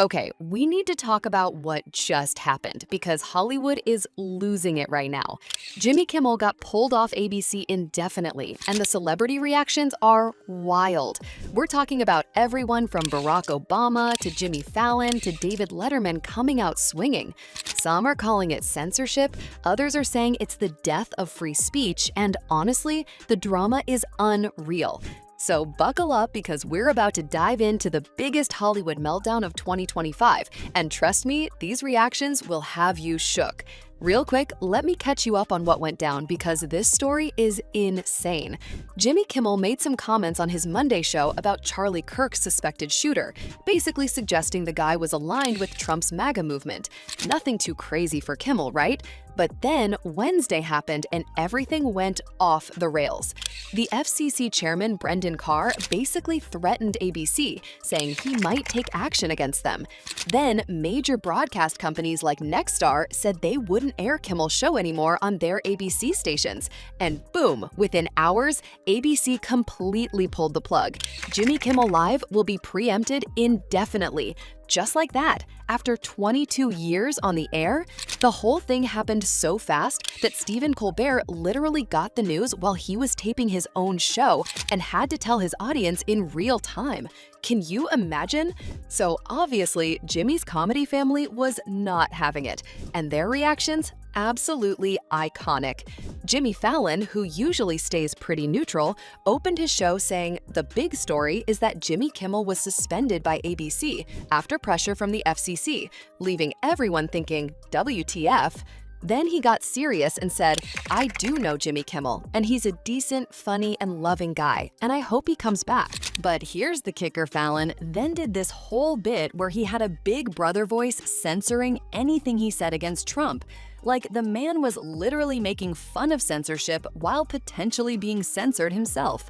Okay, we need to talk about what just happened because Hollywood is losing it right now. Jimmy Kimmel got pulled off ABC indefinitely, and the celebrity reactions are wild. We're talking about everyone from Barack Obama to Jimmy Fallon to David Letterman coming out swinging. Some are calling it censorship, others are saying it's the death of free speech, and honestly, the drama is unreal. So buckle up because we're about to dive into the biggest Hollywood meltdown of 2025. And trust me, these reactions will have you shook. Real quick, let me catch you up on what went down because this story is insane. Jimmy Kimmel made some comments on his Monday show about Charlie Kirk's suspected shooter, basically suggesting the guy was aligned with Trump's MAGA movement. Nothing too crazy for Kimmel, right? But then Wednesday happened and everything went off the rails. The FCC chairman, Brendan Carr, basically threatened ABC, saying he might take action against them. Then major broadcast companies like Nexstar said they wouldn't air Kimmel's show anymore on their ABC stations. And boom, within hours, ABC completely pulled the plug. Jimmy Kimmel Live will be preempted indefinitely. Just like that, after 22 years on the air, the whole thing happened so fast that Stephen Colbert literally got the news while he was taping his own show and had to tell his audience in real time. Can you imagine? So obviously, Jimmy's comedy family was not having it, and their reactions? Absolutely iconic. Jimmy Fallon, who usually stays pretty neutral, opened his show saying the big story is that Jimmy Kimmel was suspended by ABC after pressure from the FCC, leaving everyone thinking, WTF? Then he got serious and said, I do know Jimmy Kimmel, and he's a decent, funny, and loving guy, and I hope he comes back. But here's the kicker: Fallon then did this whole bit where he had a big brother voice censoring anything he said against Trump. Like, the man was literally making fun of censorship while potentially being censored himself.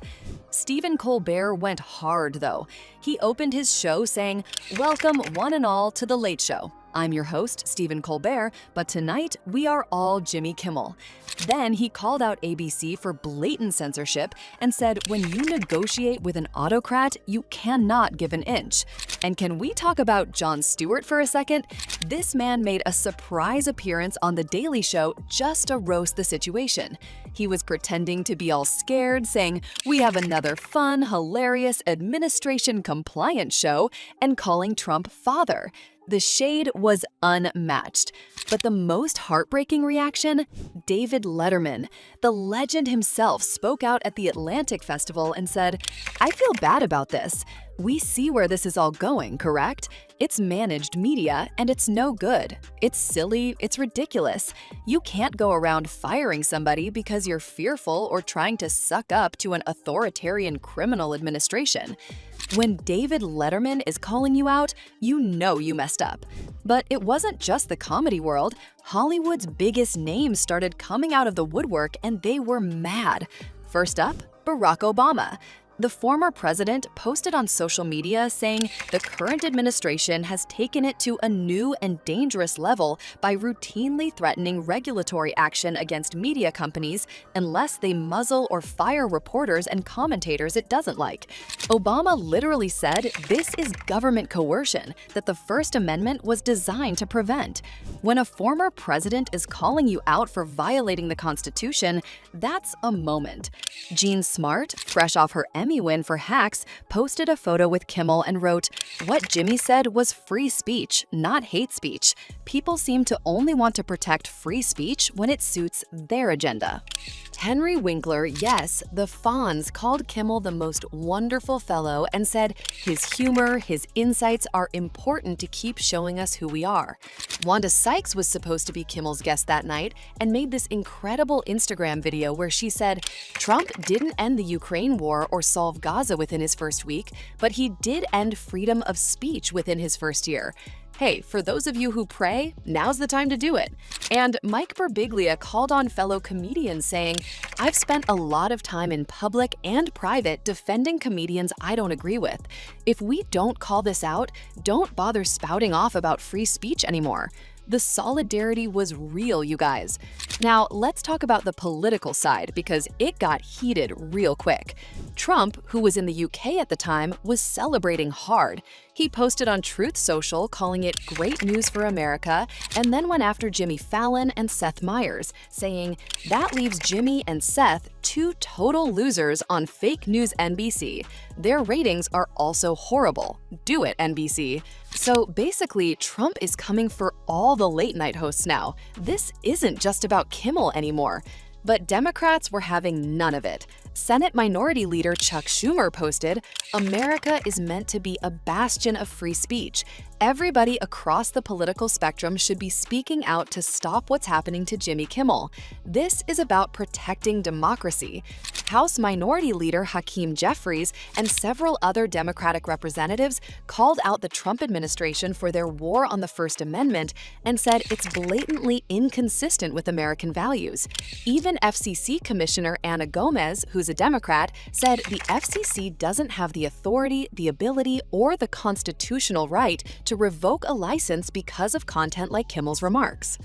Stephen Colbert went hard, though. He opened his show saying, Welcome one and all to The Late Show. I'm your host, Stephen Colbert, but tonight we are all Jimmy Kimmel. Then he called out ABC for blatant censorship and said when you negotiate with an autocrat, you cannot give an inch. And can we talk about Jon Stewart for a second? This man made a surprise appearance on The Daily Show just to roast the situation. He was pretending to be all scared, saying, we have another fun, hilarious, administration-compliant show, and calling Trump father. The shade was unmatched. But the most heartbreaking reaction? David Letterman. The legend himself spoke out at the Atlantic Festival and said, I feel bad about this. We see where this is all going, correct? It's managed media, and it's no good. It's silly, it's ridiculous. You can't go around firing somebody because you're fearful or trying to suck up to an authoritarian criminal administration. When David Letterman is calling you out, you know you messed up. But it wasn't just the comedy world. Hollywood's biggest names started coming out of the woodwork, and they were mad. First up, Barack Obama. The former president posted on social media saying the current administration has taken it to a new and dangerous level by routinely threatening regulatory action against media companies unless they muzzle or fire reporters and commentators it doesn't like. Obama literally said this is government coercion that the First Amendment was designed to prevent. When a former president is calling you out for violating the Constitution, that's a moment. Jean Smart, fresh off her Emmy win for Hacks, posted a photo with Kimmel and wrote, what Jimmy said was free speech, not hate speech. People seem to only want to protect free speech when it suits their agenda. Henry Winkler, yes, the Fonz, called Kimmel the most wonderful fellow and said his humor, his insights are important to keep showing us who we are. Wanda Sykes was supposed to be Kimmel's guest that night and made this incredible Instagram video where she said, Trump didn't end the Ukraine war or solve Gaza within his first week, but he did end freedom of speech within his first year. Hey, for those of you who pray, now's the time to do it. And Mike Birbiglia called on fellow comedians saying, I've spent a lot of time in public and private defending comedians I don't agree with. If we don't call this out, don't bother spouting off about free speech anymore. The solidarity was real, you guys. Now, let's talk about the political side because it got heated real quick. Trump, who was in the UK at the time, was celebrating hard. He posted on Truth Social calling it great news for America, and then went after Jimmy Fallon and Seth Meyers, saying, "That leaves Jimmy and Seth two total losers on fake news NBC. Their ratings are also horrible. Do it, NBC." So basically, Trump is coming for all the late-night hosts now. This isn't just about Kimmel anymore. But Democrats were having none of it. Senate Minority Leader Chuck Schumer posted, "America is meant to be a bastion of free speech. Everybody across the political spectrum should be speaking out to stop what's happening to Jimmy Kimmel. This is about protecting democracy." House Minority Leader Hakeem Jeffries and several other Democratic representatives called out the Trump administration for their war on the First Amendment and said it's blatantly inconsistent with American values. Even FCC Commissioner Anna Gomez, who's a Democrat, said the FCC doesn't have the authority, the ability, or the constitutional right to revoke a license because of content like Kimmel's remarks.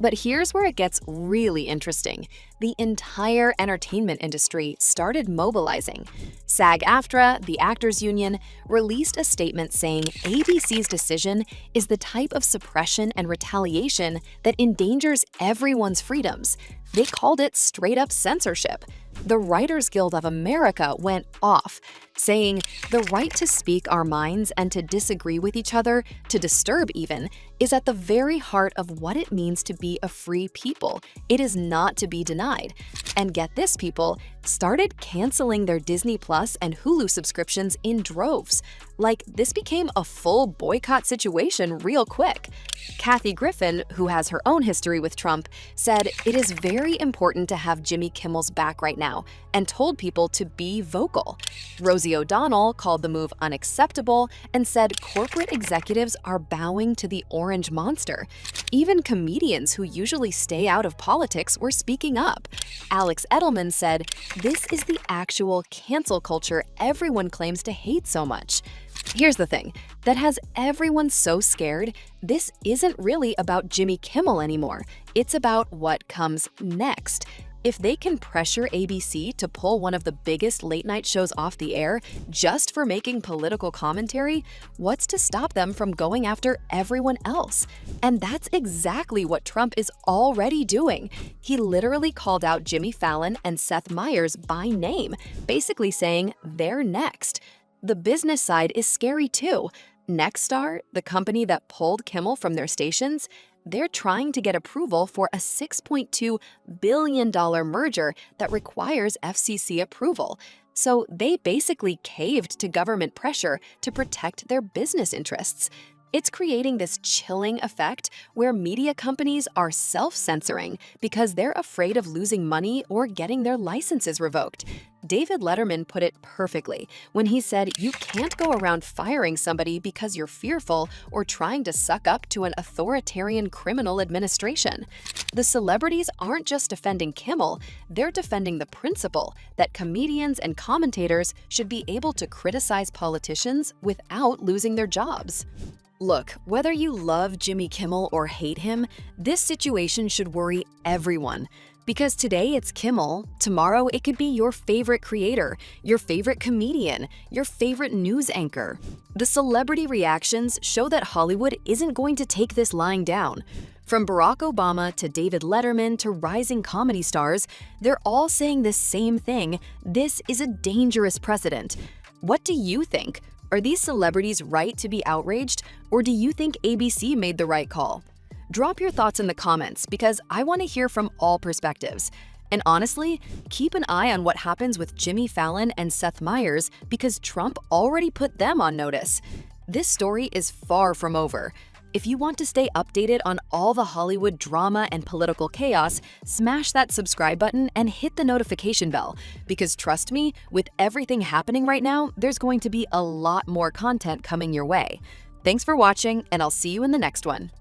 But here's where it gets really interesting. The entire entertainment industry started mobilizing. SAG-AFTRA, the actors union, released a statement saying ABC's decision is the type of suppression and retaliation that endangers everyone's freedoms. They called it straight-up censorship. The Writers Guild of America went off, saying, "The right to speak our minds and to disagree with each other, to disturb even, is at the very heart of what it means to be a free people. It is not to be denied." And get this, people started canceling their Disney Plus and Hulu subscriptions in droves. Like, this became a full boycott situation real quick. Kathy Griffin, who has her own history with Trump, said it is very important to have Jimmy Kimmel's back right now and told people to be vocal. Rosie O'Donnell called the move unacceptable and said corporate executives are bowing to the orange monster. Even comedians who usually stay out of politics were speaking up. Alex Edelman said, "This is the actual cancel culture everyone claims to hate so much." Here's the thing that has everyone so scared. This isn't really about Jimmy Kimmel anymore. It's about what comes next. If they can pressure ABC to pull one of the biggest late-night shows off the air just for making political commentary, what's to stop them from going after everyone else? And that's exactly what Trump is already doing. He literally called out Jimmy Fallon and Seth Meyers by name, basically saying they're next. The business side is scary too. Nexstar, the company that pulled Kimmel from their stations, they're trying to get approval for a $6.2 billion merger that requires FCC approval. So they basically caved to government pressure to protect their business interests. It's creating this chilling effect where media companies are self-censoring because they're afraid of losing money or getting their licenses revoked. David Letterman put it perfectly when he said you can't go around firing somebody because you're fearful or trying to suck up to an authoritarian criminal administration. The celebrities aren't just defending Kimmel, they're defending the principle that comedians and commentators should be able to criticize politicians without losing their jobs. Look, whether you love Jimmy Kimmel or hate him, this situation should worry everyone. Because today it's Kimmel, tomorrow it could be your favorite creator, your favorite comedian, your favorite news anchor. The celebrity reactions show that Hollywood isn't going to take this lying down. From Barack Obama to David Letterman to rising comedy stars, they're all saying the same thing: this is a dangerous precedent. What do you think? Are these celebrities right to be outraged, or do you think ABC made the right call? Drop your thoughts in the comments because I want to hear from all perspectives. And honestly, keep an eye on what happens with Jimmy Fallon and Seth Meyers because Trump already put them on notice. This story is far from over. If you want to stay updated on all the Hollywood drama and political chaos, smash that subscribe button and hit the notification bell. Because trust me, with everything happening right now, there's going to be a lot more content coming your way. Thanks for watching, and I'll see you in the next one.